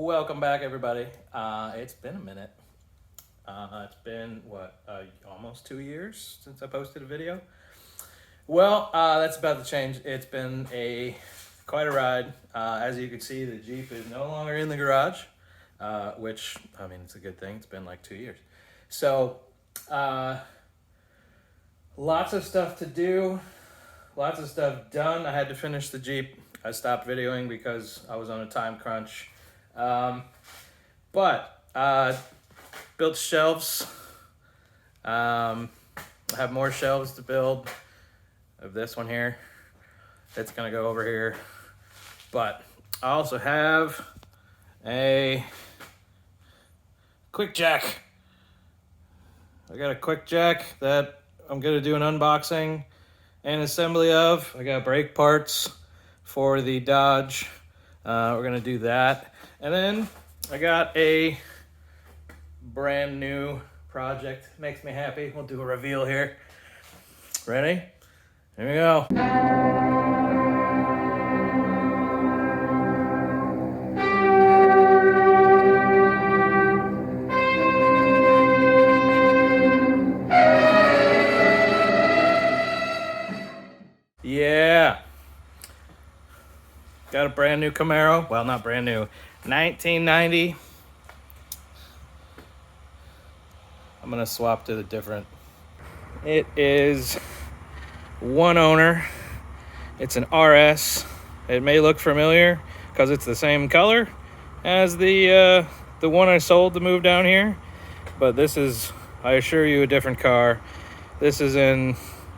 Welcome back, everybody. It's been a minute. It's been, almost 2 years since I posted a video? Well, that's about to change. It's been quite a ride. As you can see, the Jeep is no longer in the garage, which, I mean, it's a good thing. It's been like 2 years. So, lots of stuff to do, lots of stuff done. I had to finish the Jeep. I stopped videoing because I was on a time crunch. Built shelves. I have more shelves to build of this one here. It's gonna go over here. But I also have a quick jack. I got a quick jack that I'm gonna do an unboxing and assembly of. I got brake parts for the Dodge. We're gonna do that. And then I got a brand new project. Makes me happy. We'll do a reveal here. Ready? Here we go. Yeah. Got a brand new Camaro. Well, not brand new. 1990. I'm gonna swap to the different. It is one owner. It's an RS. It may look familiar because it's the same color as the one I sold to move down here. But this is, I assure you, a different car. This is in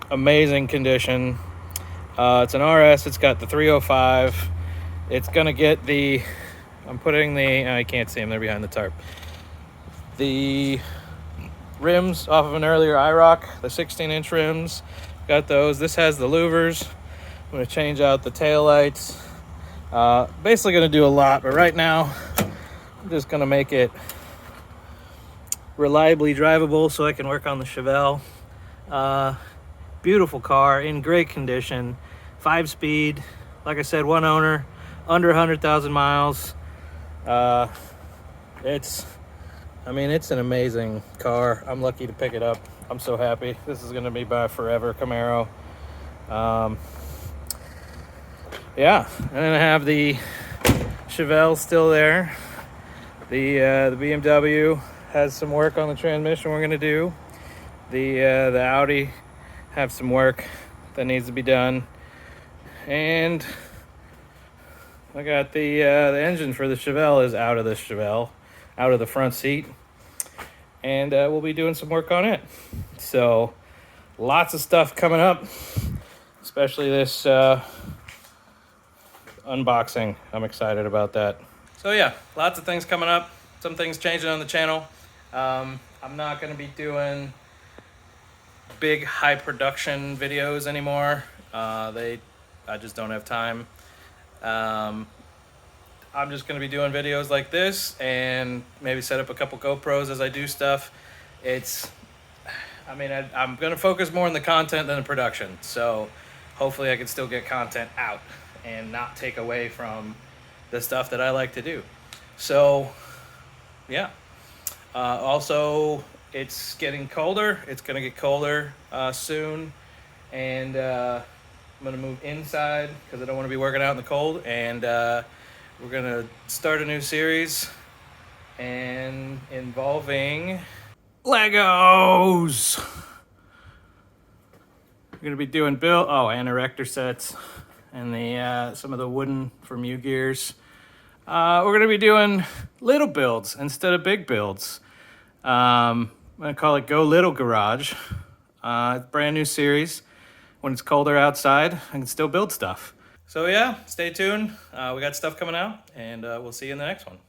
amazing condition. It's an RS. It's got the 305. It's gonna get the, I'm putting the, I can't see them, they're behind the tarp. The rims off of an earlier IROC, the 16-inch rims, got those. This has the louvers. I'm gonna change out the tail lights. Basically gonna do a lot, but right now I'm just gonna make it reliably drivable so I can work on the Chevelle. Beautiful car, in great condition, 5-speed, like I said, one owner, under 100,000 miles. It's an amazing car. I'm lucky to pick it up. I'm so happy. This is gonna be my forever Camaro. Yeah, and then I have the Chevelle still there. The BMW has some work on the transmission we're gonna do. The Audi have some work that needs to be done. And I got the engine for the Chevelle is out of the Chevelle, out of the front seat. And we'll be doing some work on it. So lots of stuff coming up, especially this unboxing. I'm excited about that. So yeah, lots of things coming up. Some things changing on the channel. I'm not going to be doing big high production videos anymore. I just don't have time. I'm just going to be doing videos like this and maybe set up a couple GoPros as I do stuff. I'm going to focus more on the content than the production. So hopefully I can still get content out and not take away from the stuff that I like to do. So yeah. Also, it's getting colder. It's going to get colder soon. And I'm going to move inside because I don't want to be working out in the cold. And we're going to start a new series and involving Legos. We're going to be doing and erector sets and the some of the wooden from U-Gears. We're going to be doing little builds instead of big builds. I'm going to call it Go Little Garage. It's a brand new series. When it's colder outside, I can still build stuff. So yeah, stay tuned. We got stuff coming out, and we'll see you in the next one.